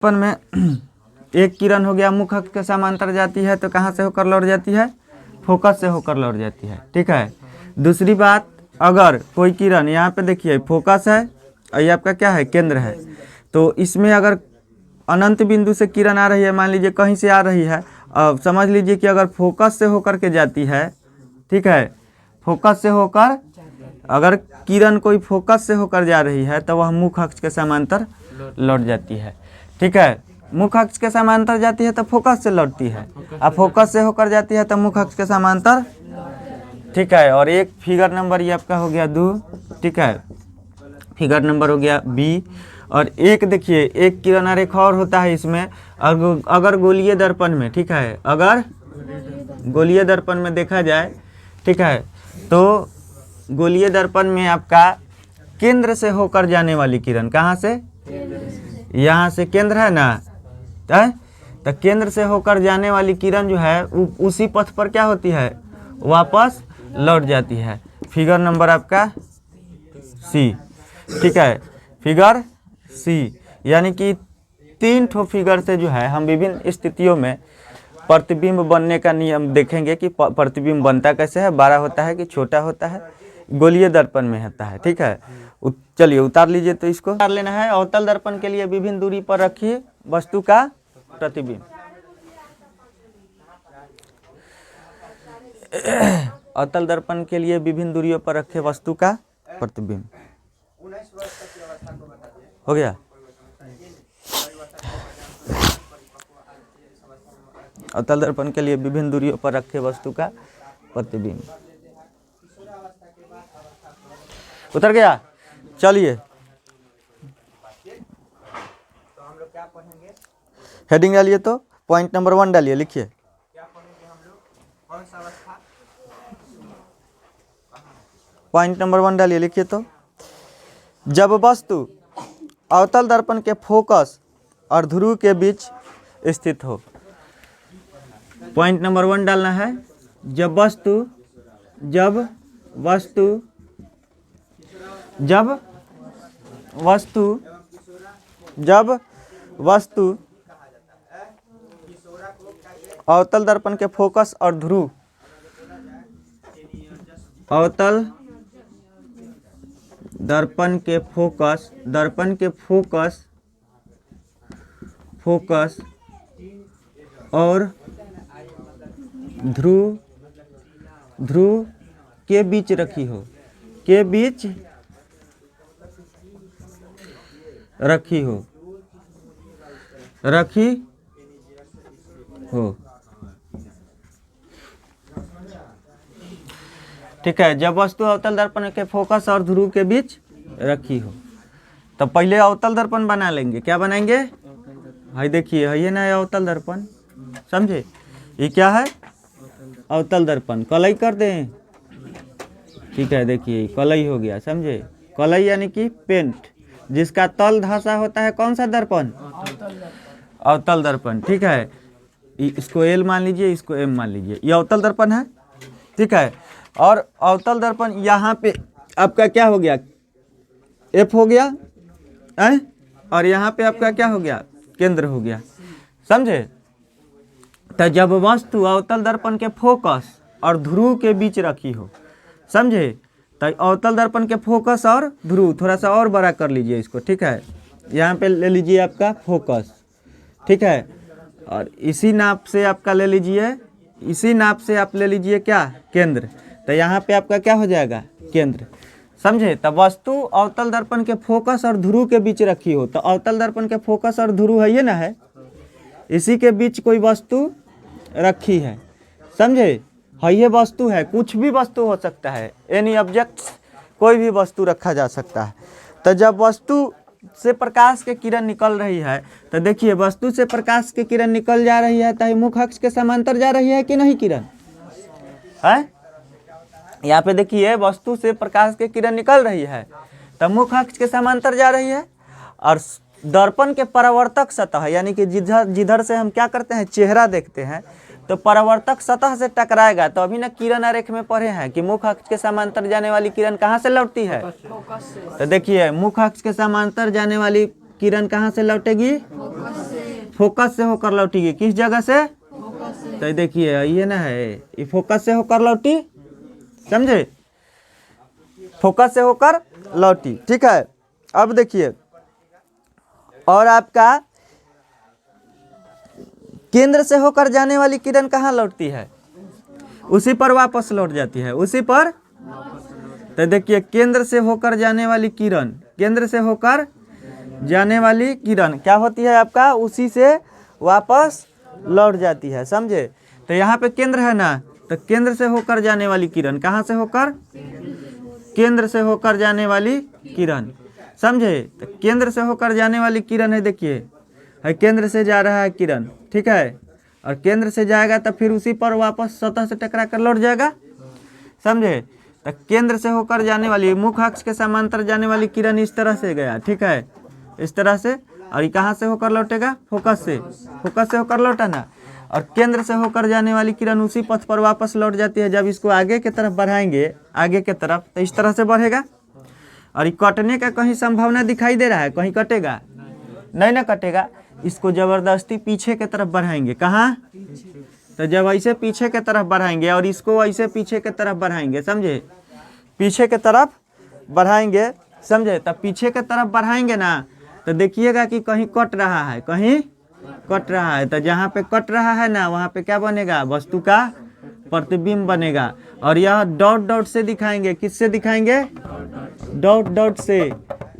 दर्पण में एक किरण हो गया मुख अक्ष के समांतर जाती है तो कहाँ से होकर लौट जाती है? फोकस से होकर लौट जाती है। ठीक है। दूसरी बात, अगर कोई किरण यहाँ पे देखिए फोकस है और ये आपका क्या है? केंद्र है। तो इसमें अगर अनंत बिंदु से किरण आ रही है, मान लीजिए कहीं से आ रही है, अब समझ लीजिए कि अगर फोकस से होकर के जाती है, ठीक है, फोकस से होकर अगर किरण कोई फोकस से होकर जा रही है तो वह मुख अक्ष के समांतर लौट जाती है। ठीक है। मुख अक्ष के समांतर जाती है तो फोकस से लौटती है, अब फोकस से होकर जाती है तो मुख अक्ष के समांतर। ठीक है। और एक फिगर नंबर ये आपका हो गया 2। ठीक है, फिगर नंबर हो गया बी। और एक देखिए, एक किरण आरेख और होता है इसमें, अगर गोलीय दर्पण में, ठीक है, अगर गोलीय दर्पण में देखा जाए, ठीक है, तो गोलीय दर्पण में आपका केंद्र से होकर जाने वाली किरण, कहाँ से? यहाँ से केंद्र है ना, तो केंद्र से होकर जाने वाली किरण जो है उसी पथ पर क्या होती है? वापस लौट जाती है। फिगर नंबर आपका सी। ठीक है, फिगर सी। यानी कि 3 ठो फिगर से जो है हम विभिन्न स्थितियों में प्रतिबिंब बनने का नियम देखेंगे कि प्रतिबिंब बनता कैसे है, बड़ा होता है कि छोटा होता है, गोलीय दर्पण में होता है। ठीक है, चलिए उतार लीजिए। तो इसको उतार लेना है। अवतल दर्पण के लिए विभिन्न दूरी पर रखिए वस्तु का प्रतिबिंब। अवतल दर्पण के लिए विभिन्न दूरियों पर रखे वस्तु का प्रतिबिंब। हो गया। अवतल दर्पण के लिए विभिन्न दूरियों पर रखे वस्तु का प्रतिबिंब। उतर गया। चलिए हेडिंग डालिए, तो पॉइंट नंबर 1 डालिए, लिखिए। पॉइंट नंबर 1 डालिए, लिखिए। तो जब वस्तु अवतल दर्पण के फोकस और ध्रुव के बीच स्थित हो। पॉइंट नंबर 1 डालना है। जब वस्तु अवतल दर्पण के फोकस और ध्रुव, अवतल दर्पण के फोकस और ध्रुव के बीच रखी हो, रखी हो। ठीक है। जब वस्तु अवतल दर्पण के फोकस और ध्रुव के बीच रखी हो, तो पहले अवतल दर्पण बना लेंगे। क्या बनाएंगे? भाई देखिए, है ये ना अवतल दर्पण, समझे? ये क्या है? अवतल दर्पण। कलई कर दें। ठीक है, देखिए कलई हो गया, समझे? कलई यानी कि पेंट, जिसका तल धंसा होता है। कौन सा दर्पण? अवतल दर्पण। ठीक है, इसको एल मान लीजिए, इसको एम मान लीजिए, ये अवतल दर्पण है। ठीक है। और अवतल दर्पण यहाँ पे आपका क्या हो गया? एफ हो गया है। और यहाँ पे आपका क्या हो गया? केंद्र हो गया, समझे? तो जब वस्तु अवतल दर्पण के फोकस और ध्रुव के बीच रखी हो, समझे? तो अवतल दर्पण के फोकस और ध्रुव, थोड़ा सा और बड़ा कर लीजिए इसको। ठीक है, यहाँ पे ले लीजिए आपका फोकस। ठीक है, और इसी नाप से आपका ले लीजिए, इसी नाप से आप ले लीजिए क्या? केंद्र। तो यहाँ पे आपका क्या हो जाएगा? केंद्र, समझे? तब वस्तु अवतल दर्पण के फोकस और ध्रुव के बीच रखी हो, तो अवतल दर्पण के फोकस और ध्रुव है ये ना है, इसी के बीच कोई वस्तु रखी है, समझे? है ये वस्तु है, कुछ भी वस्तु हो सकता है, एनी ऑब्जेक्ट्स, कोई भी वस्तु रखा जा सकता है। तो जब वस्तु से प्रकाश के किरण निकल रही है, तो देखिए वस्तु से प्रकाश के किरण निकल जा रही है, तो मुख अक्ष के समांतर जा रही है कि नहीं किरण? है यहाँ पे देखिए, वस्तु से प्रकाश के किरण निकल रही है तो मुख अक्ष के समांतर जा रही है। और दर्पण के परावर्तक सतह, यानी कि जिधर से हम क्या करते हैं? चेहरा देखते हैं, तो परावर्तक सतह से टकराएगा। तो अभी ना किरण आरेख में पढ़े हैं कि मुख अक्ष के समांतर जाने वाली किरण कहाँ से लौटती है? तो देखिए, मुख अक्ष के समांतर जाने वाली किरण कहाँ से लौटेगी? फोकस से होकर लौटेगी, किस जगह से? तो देखिए ये ना है, ये फोकस से होकर लौटी, समझे, फोकस से होकर लौटी, ठीक है। अब देखिए, और आपका केंद्र से होकर जाने वाली किरण कहाँ लौटती है? उसी पर वापस लौट जाती है, उसी पर। तो देखिए केंद्र से होकर जाने वाली किरण, केंद्र से होकर जाने वाली किरण क्या होती है आपका? उसी से वापस लौट जाती है, समझे। तो यहाँ पे केंद्र है ना, तो केंद्र से होकर जाने वाली किरण कहाँ से होकर? केंद्र से होकर जाने वाली किरण, समझे। तो केंद्र से होकर जाने वाली किरण है, देखिए है केंद्र से जा रहा है किरण, ठीक है, और केंद्र से जाएगा तो फिर उसी पर वापस सतह से टकरा कर लौट जाएगा, समझे। तो केंद्र से होकर जाने वाली, मुख्य अक्ष के समांतर जाने वाली किरण इस तरह से गया, ठीक है, इस तरह से, और ये कहाँ से होकर लौटेगा? फोकस से, फोकस से होकर लौटा ना। और केंद्र से होकर जाने वाली किरण उसी पथ पर वापस लौट जाती है। जब इसको आगे की तरफ बढ़ाएंगे, आगे की तरफ, तो इस तरह से बढ़ेगा। और ये कटने का कहीं संभावना दिखाई दे रहा है? कहीं कटेगा नहीं ना कटेगा। इसको जबरदस्ती पीछे की तरफ बढ़ाएंगे, कहाँ? तो जब ऐसे पीछे की तरफ बढ़ाएंगे और इसको ऐसे पीछे की तरफ बढ़ाएंगे, समझे, पीछे की तरफ बढ़ाएंगे, समझे। तब पीछे की तरफ बढ़ाएंगे ना, तो देखिएगा कि कहीं कट रहा है, कहीं कट रहा है। तो जहाँ पे कट रहा है ना, वहाँ पे क्या बनेगा? वस्तु का प्रतिबिंब बनेगा। और यह डॉट डॉट से दिखाएंगे, किससे दिखाएंगे? डॉट डॉट से।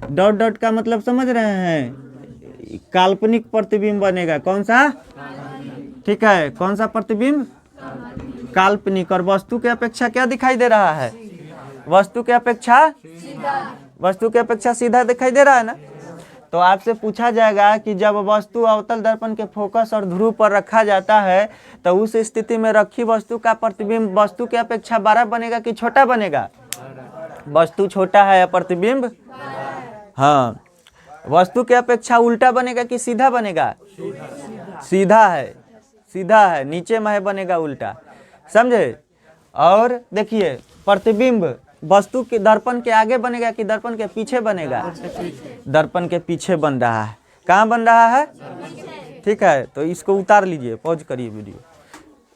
डॉट डॉट का मतलब समझ रहे हैं? काल्पनिक प्रतिबिंब बनेगा। कौन सा? ठीक है, कौन सा प्रतिबिंब? काल्पनिक। और वस्तु के अपेक्षा क्या दिखाई दे रहा है? वस्तु के अपेक्षा वस्तु के अपेक्षा सीधा दिखाई दे रहा है ना। तो आपसे पूछा जाएगा कि जब वस्तु अवतल दर्पण के फोकस और ध्रुव पर रखा जाता है, तो उस स्थिति में रखी वस्तु का प्रतिबिंब वस्तु के अपेक्षा बड़ा बनेगा कि छोटा बनेगा? वस्तु छोटा है या प्रतिबिंब? हाँ, वस्तु के अपेक्षा उल्टा बनेगा कि सीधा बनेगा? सीधा है, सीधा है, नीचे में बनेगा उल्टा, समझे। और देखिए प्रतिबिंब वस्तु के दर्पण के आगे बनेगा कि दर्पण के पीछे बनेगा? दर्पण के पीछे बन रहा है। कहाँ बन रहा है? ठीक है, तो इसको उतार लीजिए, पॉज करिए वीडियो।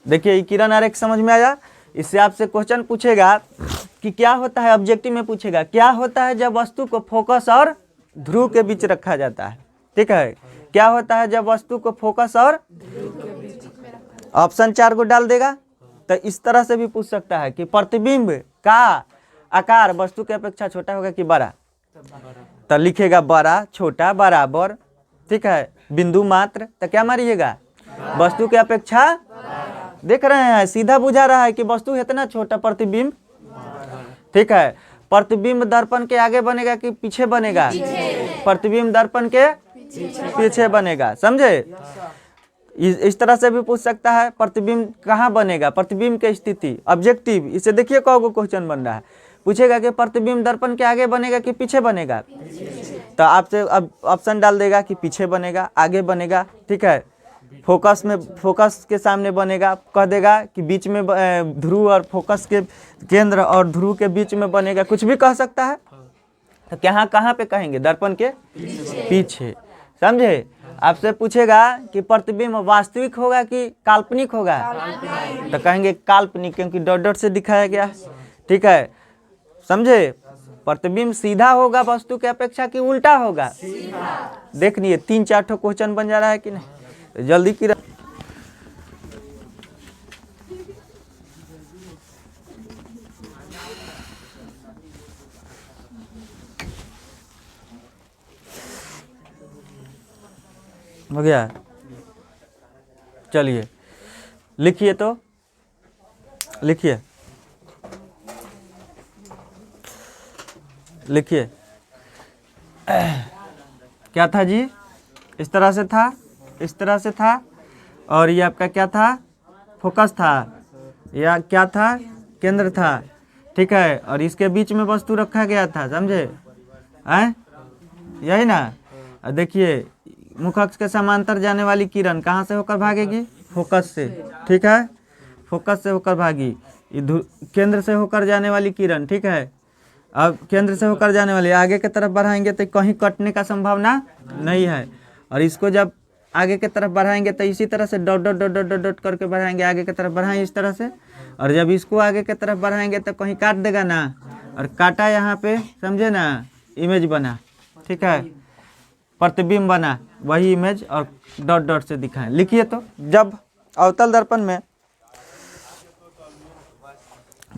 देखिए किरण आरेख समझ में आया। इससे आपसे क्वेश्चन पूछेगा कि क्या होता है, ऑब्जेक्टिव में पूछेगा क्या होता है जब वस्तु को फोकस और ध्रुव के बीच रखा जाता है। ठीक है, क्या होता है जब वस्तु को फोकस और, ऑप्शन 4 को डाल देगा। तो इस तरह से भी पूछ सकता है कि प्रतिबिंब का आकार वस्तु के अपेक्षा छोटा होगा कि बड़ा? तो लिखेगा बड़ा, छोटा, बराबर, ठीक है, बिंदु मात्र। तो क्या मारिएगा? वस्तु के अपेक्षा। देख रहे हैं, सीधा बुझा रहा है कि वस्तु इतना छोटा, प्रतिबिंब, ठीक है। प्रतिबिंब दर्पण के आगे बनेगा कि पीछे बनेगा? प्रतिबिंब दर्पण के पीछे बनेगा, समझे। इस तरह से भी पूछ सकता है प्रतिबिंब कहाँ बनेगा, प्रतिबिंब की स्थिति, ऑब्जेक्टिव। इसे देखिए कौन क्वेश्चन बन रहा है, पूछेगा कि प्रतिबिंब दर्पण के आगे बनेगा कि पीछे बनेगा? तो आपसे अब ऑप्शन डाल देगा कि पीछे बनेगा, आगे बनेगा, ठीक है, फोकस में, फोकस के सामने बनेगा, कह देगा कि बीच में ध्रुव और फोकस के केंद्र और ध्रुव के बीच में बनेगा, कुछ भी कह सकता है। तो कहाँ कहाँ पे कहेंगे? दर्पण के पीछे, समझे। आपसे पूछेगा कि प्रतिबिंब वास्तविक होगा कि काल्पनिक होगा? तो कहेंगे काल्पनिक, क्योंकि डॉट डॉट से दिखाया गया, ठीक है, समझे। प्रतिबिंब सीधा होगा वस्तु के अपेक्षा कि उल्टा होगा? देख लिए 3-4 ठो क्वेश्चन बन जा रहा है कि नहीं। तो जल्दी की हो गया। चलिए लिखिए, तो लिखिए, लिखिए क्या था जी? इस तरह से था, इस तरह से था, और ये आपका क्या था? फोकस था, या क्या था? केंद्र था, ठीक है। और इसके बीच में वस्तु रखा गया था, समझे, हैं, यही ना। देखिए मुख्य अक्ष के समांतर जाने वाली किरण कहाँ से होकर भागेगी? फोकस से, ठीक है, फोकस से होकर भागी। केंद्र से होकर जाने वाली किरण, ठीक है। अब केंद्र से होकर जाने वाली आगे की तरफ बढ़ाएंगे तो कहीं कटने का संभावना नहीं है। और इसको जब आगे की तरफ बढ़ाएंगे तो इसी तरह से dot dot dot dot dot dot करके बढ़ाएंगे, आगे की तरफ बढ़ाएं इस तरह से। और जब इसको आगे की तरफ बढ़ाएंगे तो कहीं काट देगा ना, और काटा यहाँ पे, समझे ना, इमेज बना, ठीक है, प्रतिबिंब बना, वही इमेज और डॉट डॉट से दिखाएं। लिखिए तो, जब अवतल दर्पण में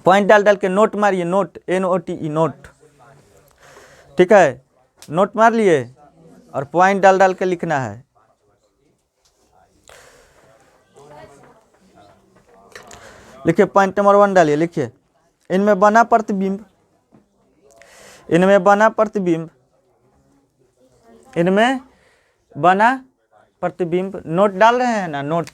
पॉइंट डाल डाल के नोट मारिए, नोट NOTE नोट, ठीक है, नोट मार लिए और पॉइंट डाल डाल के लिखना है। लिखिए पॉइंट नंबर 1 डालिए, लिखिए इनमें बना प्रतिबिंब, इनमें बना प्रतिबिंब, इनमें बना प्रतिबिंब, नोट डाल रहे हैं ना, नोट,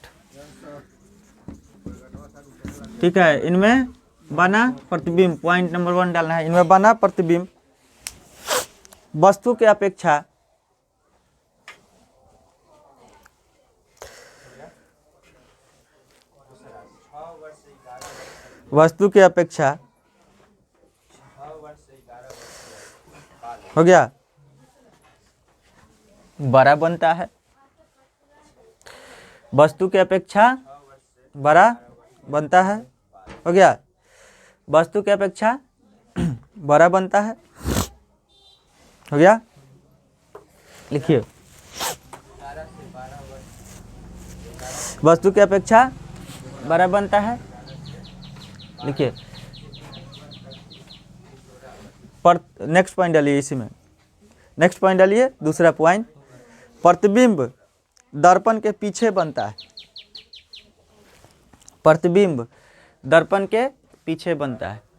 ठीक है, इनमें बना प्रतिबिंब, पॉइंट नंबर 1 डालना है। इनमें बना प्रतिबिंब वस्तु के अपेक्षा वस्तु के अपेक्षा, हो गया, बड़ा बनता है, वस्तु के अपेक्षा बड़ा बनता है, हो गया, वस्तु के अपेक्षा बड़ा बनता है, हो गया। लिखिए वस्तु की अपेक्षा बड़ा बनता है, लिखिए। पर नेक्स्ट पॉइंट डालिए, इसी में नेक्स्ट पॉइंट डालिए, दूसरा पॉइंट, प्रतिबिंब दर्पण के पीछे बनता है, प्रतिबिंब दर्पण के पीछे बनता है।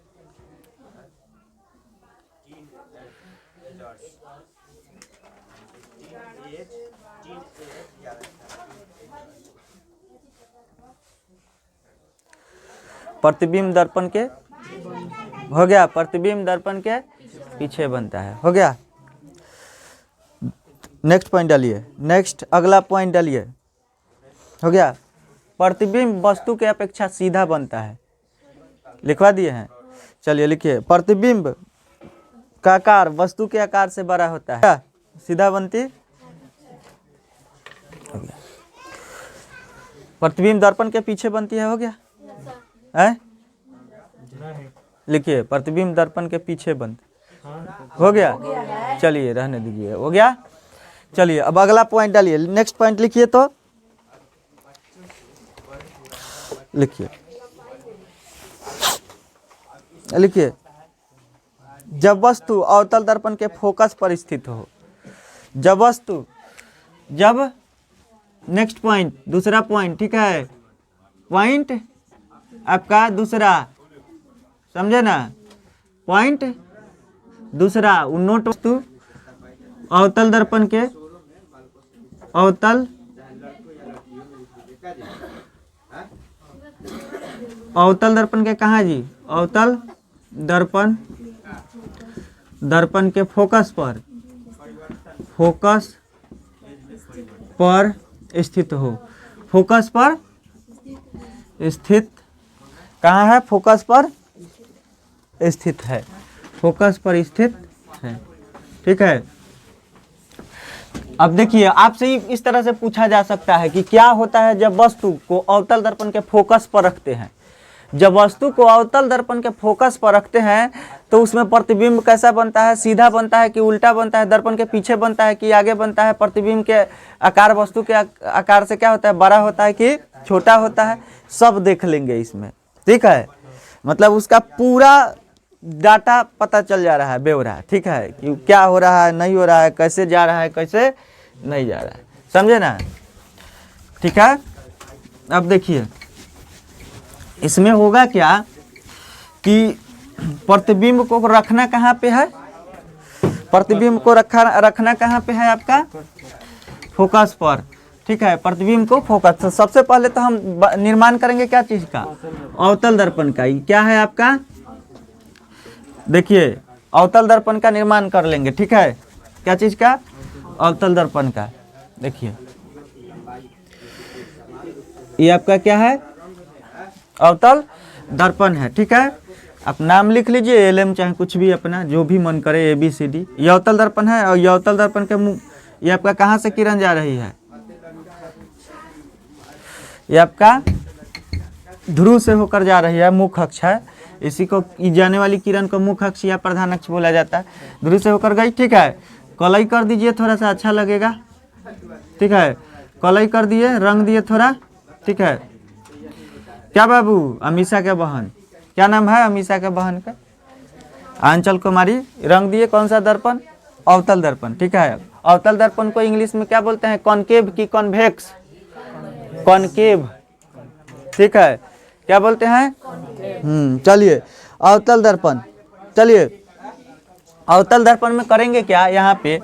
प्रतिबिंब दर्पण के, हो गया, प्रतिबिंब दर्पण के पीछे बनता है, हो गया। नेक्स्ट पॉइंट डालिए, नेक्स्ट अगला पॉइंट डालिए, हो गया, प्रतिबिंब वस्तु के अपेक्षा सीधा बनता है, लिखवा दिए हैं। चलिए लिखिए, प्रतिबिंब का आकार वस्तु के आकार से बड़ा होता है, सीधा बनती, प्रतिबिंब दर्पण के पीछे बनती है, हो गया है, लिखिए प्रतिबिंब दर्पण के पीछे बनती, हो गया। चलिए रहने दीजिए, हो गया। चलिए अब अगला पॉइंट डालिए, नेक्स्ट पॉइंट लिखिए तो, लिखिए लिखिए जब वस्तु अवतल दर्पण के फोकस पर स्थित हो, जब वस्तु, जब, नेक्स्ट पॉइंट, दूसरा पॉइंट, ठीक है, पॉइंट आपका दूसरा, समझे ना, पॉइंट दूसरा, नोट वस्तु अवतल दर्पण के, अवतल अवतल दर्पण के कहाँ जी, अवतल दर्पण, दर्पण के फोकस पर, फोकस पर स्थित हो, फोकस पर स्थित, कहाँ है, फोकस पर स्थित है, फोकस पर स्थित है, ठीक है। अब देखिए आपसे ही इस तरह से पूछा जा सकता है कि क्या होता है जब वस्तु को अवतल दर्पण के फोकस पर रखते हैं। जब वस्तु को अवतल दर्पण के फोकस पर रखते हैं तो उसमें प्रतिबिंब कैसा बनता है, सीधा बनता है कि उल्टा बनता है, दर्पण के पीछे बनता है कि आगे बनता है, प्रतिबिंब के आकार वस्तु के आकार से क्या होता है, बड़ा होता है कि छोटा होता है, सब देख लेंगे इसमें, ठीक है। मतलब उसका पूरा डाटा पता चल जा रहा है, ब्यौरा, ठीक है, कि क्या हो रहा है, नहीं हो रहा है, कैसे जा रहा है, कैसे नहीं जा रहा है, समझे ना, ठीक है। अब देखिए इसमें होगा क्या कि प्रतिबिंब को रखना कहाँ पे है, प्रतिबिंब को रखना कहाँ पे है आपका, फोकस पर, ठीक है, प्रतिबिंब को फोकस। तो सबसे पहले तो हम निर्माण करेंगे क्या चीज का, अवतल दर्पण का। क्या है आपका, देखिए अवतल दर्पण का निर्माण कर लेंगे, ठीक है, क्या चीज का, अवतल दर्पण का। देखिए ये आपका क्या है, अवतल दर्पण है, ठीक है। आप नाम लिख लीजिए, LM चाहे कुछ भी अपना जो भी मन करे, ABCD, ये अवतल दर्पण है। और ये अवतल दर्पण के मुंह, ये आपका कहाँ से किरण जा रही है, ये आपका ध्रुव से होकर जा रही है, मुख्य अक्ष है, इसी को जाने वाली किरण को मुख्य अक्ष या प्रधान अक्ष बोला जाता है। ध्रुव से होकर गई, ठीक है। कलई कर दीजिए, थोड़ा सा अच्छा लगेगा, ठीक है। कलई कर दिए, रंग दिए थोड़ा, ठीक है। क्या बाबू, अमीषा के बहन, क्या नाम है अमीषा के बहन का? आंचल कुमारी। रंग दिए, कौन सा दर्पण? अवतल दर्पण, ठीक है। अवतल दर्पण को इंग्लिश में क्या बोलते हैं? कॉनकेव की कॉन्वेक्स? कॉनकेव, ठीक है। क्या बोलते हैं? चलिए अवतल दर्पण, चलिए अवतल दर्पण में करेंगे क्या? यहाँ पे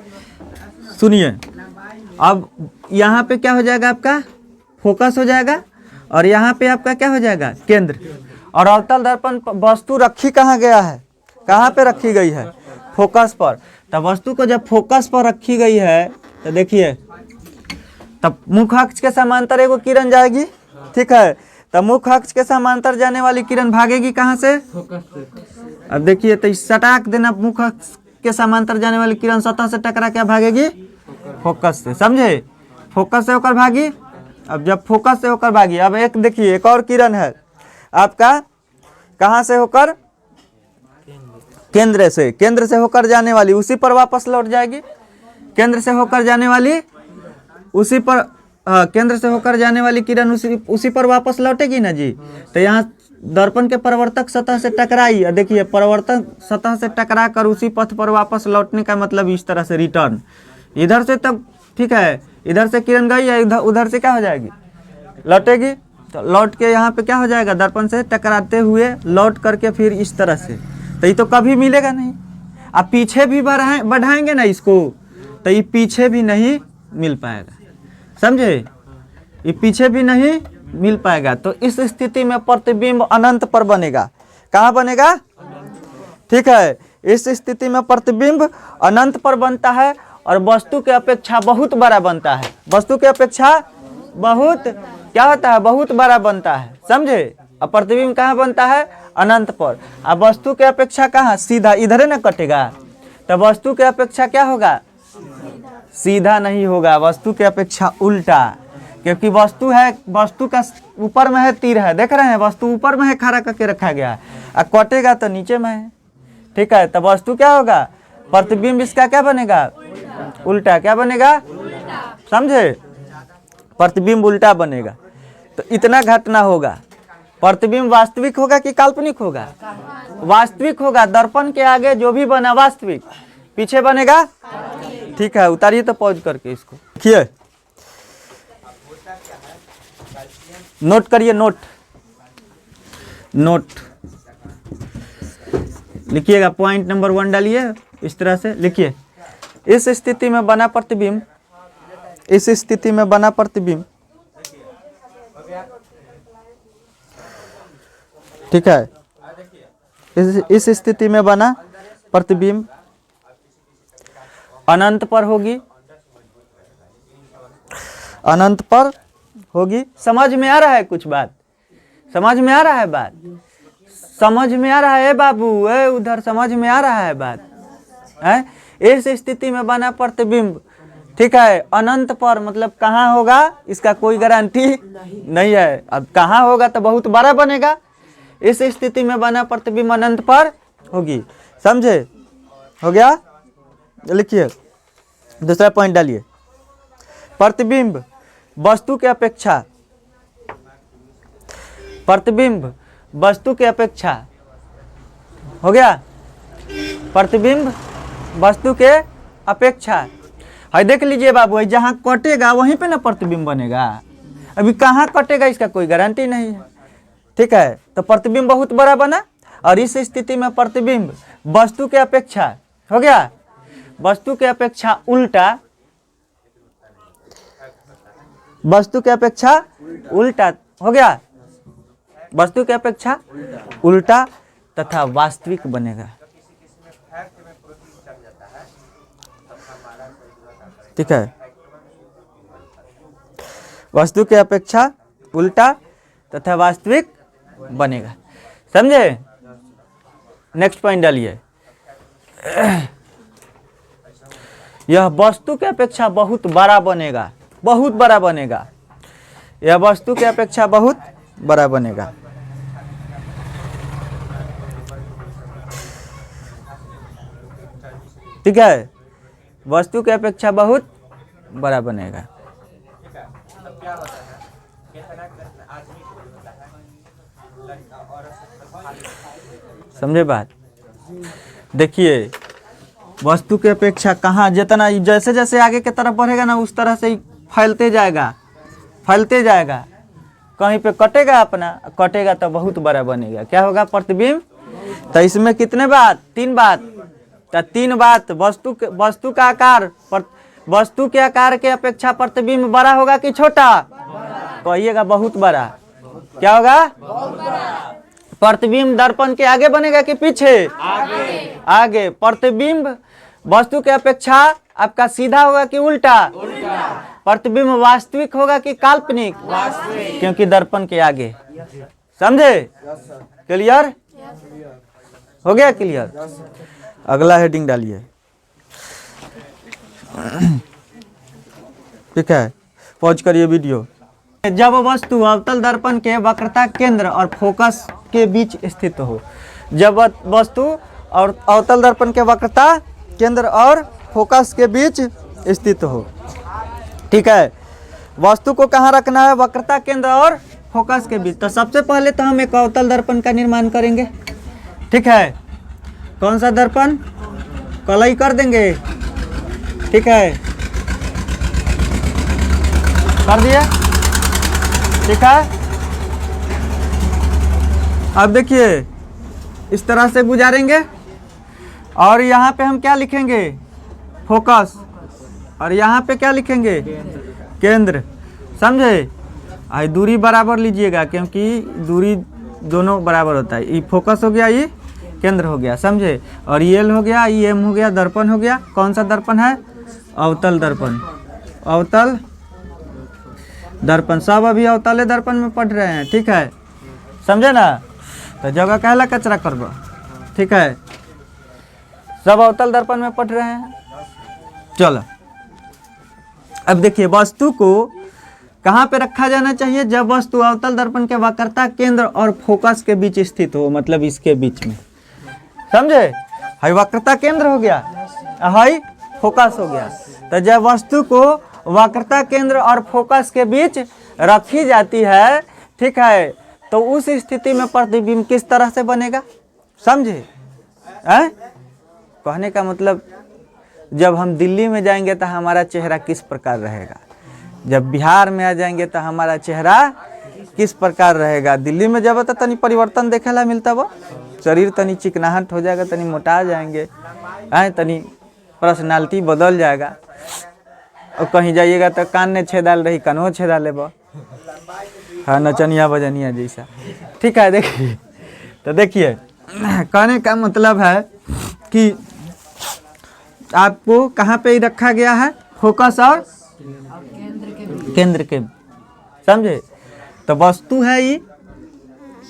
सुनिए, अब यहाँ पे क्या हो जाएगा आपका? फोकस हो जाएगा, और यहाँ पे आपका क्या हो जाएगा? केंद्र। और अवतल दर्पण वस्तु रखी कहाँ गया है? कहाँ पे रखी गई है? फोकस पर। तब वस्तु को जब फोकस पर रखी गई है तो देखिए, तब मुख्य अक्ष के समांतर एगो किरण जाएगी, ठीक है। तब मुख्य अक्ष के समांतर जाने वाली किरण भागेगी कहाँ से? फोकस से। अब देखिए, तो सटाक देना, मुख्य अक्ष के समांतर जाने वाली किरण सतह से टकरा क्या भागेगी? फोकस से, समझे? फोकस से होकर भागी। अब जब फोकस से होकर भागी, अब एक देखिए, एक और किरण है आपका, कहाँ से होकर? केंद्र से। केंद्र से होकर जाने वाली उसी पर वापस लौट जाएगी। केंद्र से होकर जाने वाली उसी पर, केंद्र से होकर जाने वाली किरण उसी पर वापस लौटेगी ना जी। तो यहाँ दर्पण के परावर्तक सतह से टकराई, देखिए परावर्तक सतह से टकरा कर उसी पथ पर वापस लौटने का मतलब इस तरह से रिटर्न। इधर से तब, ठीक है, इधर से किरण गई है, उधर से क्या हो जाएगी? लौटेगी। तो लौट के यहाँ पे क्या हो जाएगा? दर्पण से टकराते हुए लौट करके फिर इस तरह से, तो ये तो कभी मिलेगा नहीं। अब पीछे भी बढ़ाएंगे ना इसको, तो ये पीछे भी नहीं मिल पाएगा, समझे? ये पीछे भी नहीं मिल पाएगा। तो इस स्थिति में प्रतिबिंब अनंत पर बनेगा। कहाँ बनेगा? ठीक है, इस स्थिति में प्रतिबिंब अनंत पर बनता है और वस्तु के अपेक्षा बहुत बड़ा बनता है। वस्तु के अपेक्षा बहुत क्या होता है? बहुत बड़ा बनता है, समझे? अब प्रतिबिंब कहाँ बनता है? अनंत पर। अब वस्तु के अपेक्षा कहाँ? सीधा इधर ना कटेगा, तो वस्तु के अपेक्षा क्या होगा? सीधा नहीं होगा, वस्तु के अपेक्षा उल्टा। क्योंकि वस्तु है, वस्तु का ऊपर में है तीर है, देख रहे हैं? वस्तु ऊपर में है, खड़ा करके रखा गया है, और कटेगा तो नीचे में है, ठीक है। तो वस्तु क्या होगा? प्रतिबिंब इसका क्या बनेगा? उल्टा। क्या बनेगा? समझे? प्रतिबिंब उल्टा बनेगा। तो इतना घटना होगा। प्रतिबिंब वास्तविक होगा कि काल्पनिक होगा? वास्तविक होगा। दर्पण के आगे जो भी बना वास्तविक, पीछे बनेगा, ठीक है। उतारिए तो पॉज करके इसको देखिए, नोट करिए, नोट लिखिएगा। पॉइंट नंबर 1 डालिए, इस तरह से लिखिए। इस स्थिति में बना प्रतिबिंब, इस स्थिति में बना प्रतिबिंब, ठीक है, इस स्थिति में बना प्रतिबिंब अनंत पर होगी, अनंत पर होगी। समझ में आ रहा है कुछ बात? समझ में आ रहा है बात? समझ में आ रहा है बाबू? उधर समझ में आ रहा है बात? है? इस स्थिति में बना प्रतिबिंब, ठीक है, अनंत पर, मतलब कहाँ होगा इसका कोई गारंटी नहीं है। अब कहाँ होगा? तो बहुत बड़ा बनेगा। इस स्थिति में बना प्रतिबिंब अनंत पर होगी, समझे? हो गया? लिखिए, दूसरा पॉइंट डालिए। प्रतिबिंब वस्तु के अपेक्षा, प्रतिबिंब वस्तु के अपेक्षा, हो गया? प्रतिबिंब वस्तु के अपेक्षा, है देख लीजिए बाबू, जहाँ कटेगा वहीं पे ना प्रतिबिंब बनेगा। अभी कहाँ कटेगा इसका कोई गारंटी नहीं है, ठीक है। तो प्रतिबिंब बहुत बड़ा बना, और इस स्थिति में प्रतिबिंब वस्तु के अपेक्षा, हो गया, वस्तु के अपेक्षा उल्टा, वस्तु के अपेक्षा उल्टा, हो गया, वस्तु के अपेक्षा उल्टा तथा वास्तविक बनेगा, ठीक है। वस्तु के अपेक्षा उल्टा तथा वास्तविक बनेगा, समझे? नेक्स्ट पॉइंट डालिए। यह वस्तु के अपेक्षा बहुत बड़ा बनेगा, बहुत बड़ा बनेगा। यह वस्तु की अपेक्षा बहुत बड़ा बनेगा। ठीक है, वस्तु की अपेक्षा बहुत बड़ा बनेगा। समझे बात? देखिए वस्तु की अपेक्षा कहाँ जितना जैसे जैसे आगे की तरफ बढ़ेगा ना उस तरह से ही फैलते जाएगा, फैलते जाएगा। कहीं पे कटेगा अपना, कटेगा तो बहुत बड़ा बनेगा। क्या होगा? प्रतिबिंब। तो इसमें कितने बात? 3 बात। तो 3 बात, वस्तु का आकार, वस्तु के आकार के अपेक्षा प्रतिबिंब बड़ा होगा कि छोटा? कहिएगा बहुत बड़ा। क्या होगा? प्रतिबिंब दर्पण के आगे बनेगा कि पीछे? आगे। आगे। प्रतिबिंब वस्तु के अपेक्षा आपका सीधा होगा कि उल्टा? उल्टा। प्रतिबिंब वास्तविक होगा कि काल्पनिक? वास्तविक। क्योंकि दर्पण के आगे। समझे? क्लियर हो गया? क्लियर। अगला हेडिंग डालिए। ठीक है, पॉज करिए वीडियो। जब वस्तु अवतल दर्पण के वक्रता केंद्र और फोकस के बीच स्थित हो। जब वस्तु और अवतल दर्पण के वक्रता केंद्र और फोकस के बीच स्थित हो। ठीक है, वस्तु को कहाँ रखना है? वक्रता केंद्र और फोकस के बीच। तो सबसे पहले तो हम एक अवतल दर्पण का निर्माण करेंगे। ठीक है, कौन सा दर्पण? कलई कर देंगे। ठीक है, कर दिया। ठीक है, अब देखिए इस तरह से गुजारेंगे और यहाँ पे हम क्या लिखेंगे? फोकस। और यहाँ पे क्या लिखेंगे? केंद्र। समझे? आई दूरी बराबर लीजिएगा क्योंकि दूरी दोनों बराबर होता है। ये फोकस हो गया, ये केंद्र हो गया। समझे? और ये एल हो गया, ये एम हो गया, दर्पण हो गया। कौन सा दर्पण है? अवतल दर्पण। अवतल दर्पण। सब अभी अवतल दर्पण में पढ़ रहे हैं। ठीक है, समझे ना? तो जगह कहला कचरा करबो। ठीक है, सब अवतल दर्पण में पढ़ रहे हैं। चलो अब देखिए वस्तु को कहाँ पे रखा जाना चाहिए? जब वस्तु अवतल दर्पण के वक्रता केंद्र और फोकस के बीच स्थित हो, मतलब इसके बीच में। समझे? हाई वक्रता केंद्र हो गया, हाई फोकस हो गया। तो जब वस्तु को वक्रता केंद्र और फोकस के बीच रखी जाती है, ठीक है, तो उस स्थिति में प्रतिबिंब किस तरह से बनेगा? समझे? कहने का मतलब जब हम दिल्ली में जाएंगे तो हमारा चेहरा किस प्रकार रहेगा, जब बिहार में आ जाएंगे तो हमारा चेहरा किस प्रकार रहेगा। दिल्ली में जब तो तनी परिवर्तन देखेला मिलता, वो शरीर तनी चिकनाहट हो जाएगा, तनी मोटा जाएंगे, तनी पर्सनालिटी बदल जाएगा। और कहीं जाइएगा तो कान ने छेदाल रही, कानों छेदा लेब। हाँ, नचनिया बजनिया जैसा। ठीक है, देखिए तो देखिए कहने का मतलब है कि आपको कहाँ पे ही रखा गया है? फोकस और केंद्र के। समझे? तो वस्तु है ये,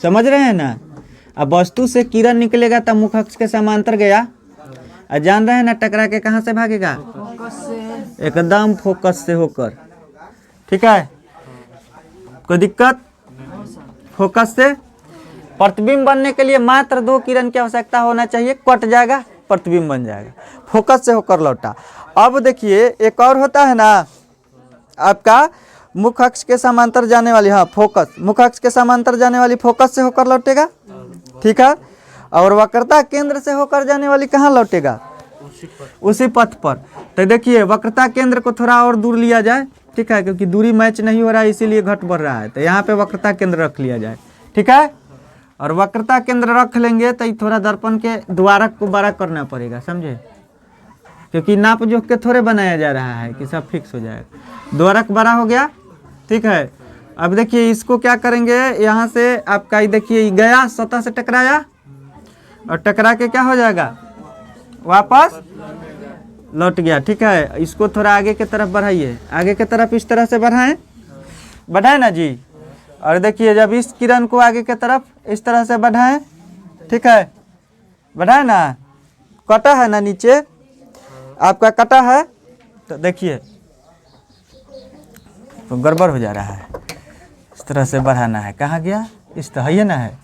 समझ रहे हैं ना? अब वस्तु से किरण निकलेगा तो मुख अक्ष के समांतर गया, और जान रहे हैं ना टकरा के कहाँ से भागेगा? एकदम फोकस से होकर। ठीक है, कोई दिक्कत? फोकस से प्रतिबिंब बनने के लिए मात्र 2 किरण की आवश्यकता होना चाहिए, कट जाएगा, प्रतिबिंब बन जाएगा। फोकस से होकर लौटा। अब देखिए एक और होता है ना आपका मुख अक्ष के समांतर जाने वाली, हाँ फोकस, मुख अक्ष के समांतर जाने वाली फोकस से होकर लौटेगा। ठीक है, और वक्रता केंद्र से होकर जाने वाली कहाँ लौटेगा? उसी पथ पर। तो देखिए वक्रता केंद्र को थोड़ा और दूर लिया जाए। ठीक है, क्योंकि दूरी मैच नहीं हो रहा है इसीलिए घट बढ़ रहा है, तो यहाँ पे वक्रता केंद्र रख लिया जाए। ठीक है, और वक्रता केंद्र रख लेंगे तो थोड़ा दर्पण के द्वारक को बड़ा करना पड़ेगा। समझे? क्योंकि नाप जोख के थोड़े बनाया जा रहा है कि सब फिक्स हो जाएगा। द्वारक बड़ा हो गया। ठीक है, अब देखिए इसको क्या करेंगे? यहाँ से आपका देखिए गया, सतह से टकराया और टकरा के क्या हो जाएगा? वापस लौट गया। ठीक है, इसको थोड़ा आगे की तरफ बढ़ाइए, आगे की तरफ इस तरह से बढ़ाएं, बढ़ाएं ना जी। और देखिए जब इस किरण को आगे की तरफ इस तरह से बढ़ाएं, ठीक है, बढ़ाएं ना, कटा है ना नीचे आपका, कटा है, तो देखिए तो गड़बड़ हो जा रहा है। इस तरह से बढ़ाना है। कहाँ गया? इस तरह, ये ना है,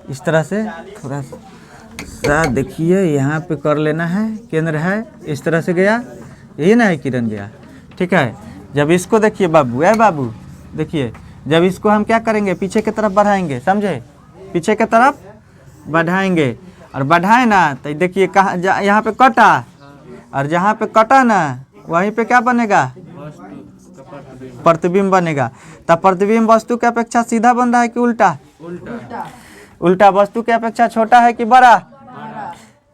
इस तरह से थोड़ा सा देखिए यहाँ पे कर लेना है, केंद्र है, इस तरह से गया, यही ना है किरण गया, ठीक है। जब इसको देखिए बाबू, है बाबू, देखिए जब इसको हम क्या करेंगे, पीछे की तरफ बढ़ाएंगे, समझे, पीछे की तरफ बढ़ाएंगे, और बढ़ाए ना तो देखिए कहाँ, यहाँ पे कटा, और जहाँ पे कटा ना वहीं पे क्या बनेगा, प्रतिबिंब बनेगा। तब प्रतिबिंब वस्तु की अपेक्षा सीधा बन रहा है कि उल्टा? उल्टा। वस्तु की अपेक्षा छोटा है कि बड़ा?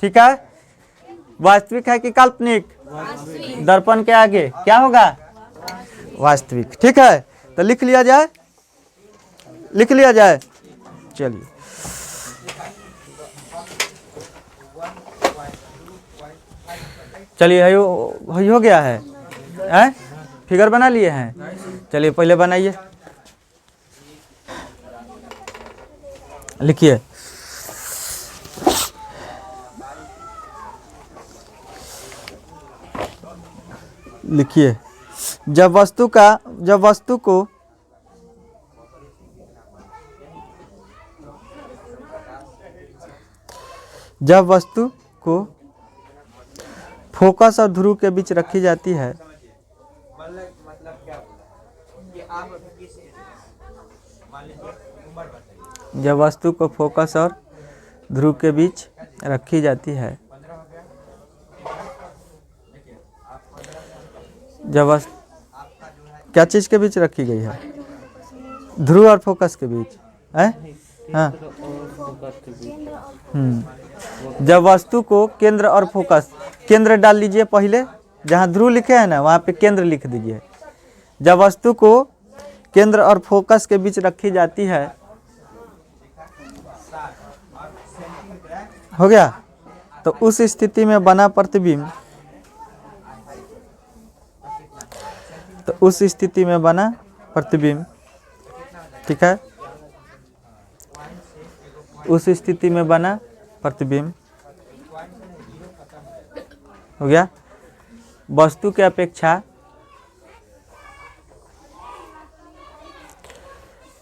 ठीक है। वास्तविक है कि काल्पनिक? दर्पण के आगे क्या होगा? वास्तविक। ठीक है, तो लिख लिया जाए, लिख लिया जाए। चलिए, चलिए हो गया है, फिगर बना लिए हैं। चलिए पहले बनाइए, लिखिए, लिखिए। जब वस्तु को फोकस और ध्रुव के बीच रखी जाती है, जब वस्तु को फोकस और ध्रुव के बीच रखी जाती है, जब क्या चीज के बीच रखी गई है? ध्रुव और फोकस के बीच है। हाँ, जब वस्तु को केंद्र और फोकस, केंद्र डाल लीजिए पहले, जहाँ ध्रुव लिखे हैं ना वहाँ पे केंद्र लिख दीजिए। जब वस्तु को केंद्र और फोकस के बीच रखी जाती है, हो गया, तो उस स्थिति में बना प्रतिबिंब, तो उस स्थिति में बना प्रतिबिंब, ठीक है, उस स्थिति में बना प्रतिबिंब, हो गया, वस्तु के अपेक्षा,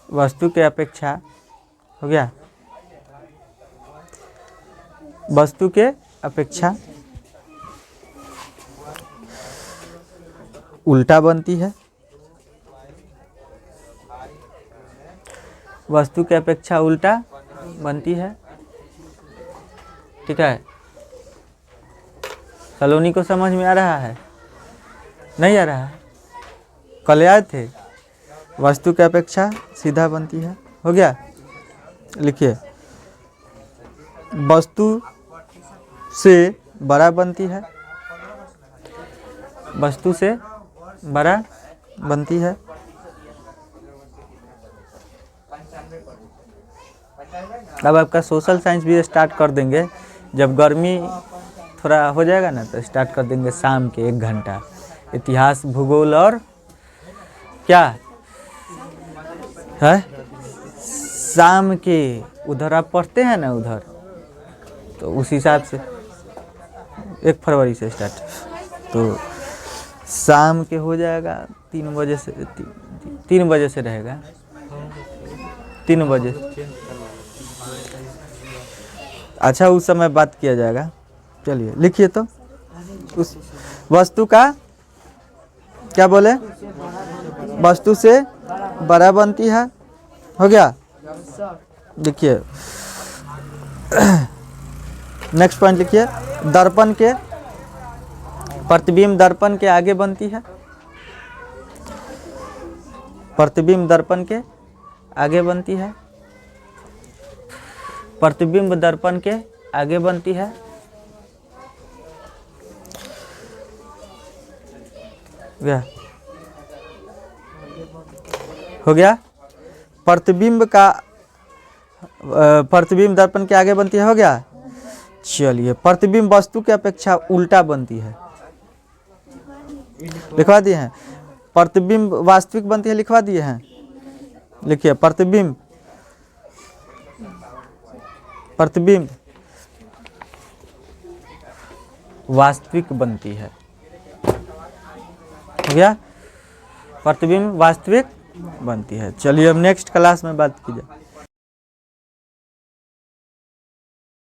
वस्तु के अपेक्षा, हो गया, वस्तु के अपेक्षा उल्टा बनती है, वस्तु के अपेक्षा उल्टा बनती है। ठीक है, सलोनी को समझ में आ रहा है? नहीं आ रहा है? कल आए थे, वस्तु के अपेक्षा सीधा बनती है, हो गया। लिखिए, वस्तु से बड़ा बनती है, वस्तु से बड़ा बनती है, अब आपका सोशल साइंस भी स्टार्ट कर देंगे, जब गर्मी थोड़ा हो जाएगा ना तो स्टार्ट कर देंगे शाम के 1 घंटा, इतिहास, भूगोल और क्या है, शाम के उधर आप पढ़ते हैं ना उधर, तो उस हिसाब से 1 फरवरी से स्टार्ट, तो शाम के हो जाएगा 3 बजे से, 3 बजे से रहेगा, 3 बजे। अच्छा, उस समय बात किया जाएगा। चलिए लिखिए, तो उस वस्तु का क्या बोले, वस्तु से बड़ा बनती है, हो गया। देखिए नेक्स्ट पॉइंट लिखिए, दर्पण के प्रतिबिंब दर्पण के आगे बनती है, प्रतिबिंब दर्पण के आगे बनती है, प्रतिबिंब दर्पण के आगे बनती है, गया, हो गया। प्रतिबिंब का प्रतिबिंब दर्पण के आगे बनती है, हो गया। चलिए, प्रतिबिंब वस्तु की अपेक्षा उल्टा बनती है, लिखवा दिए हैं। प्रतिबिंब वास्तविक बनती है, लिखवा दिए हैं। लिखिए, प्रतिबिंब वास्तविक बनती है, हो गया। प्रतिबिंब वास्तविक बनती है। चलिए अब नेक्स्ट क्लास में बात की जाए।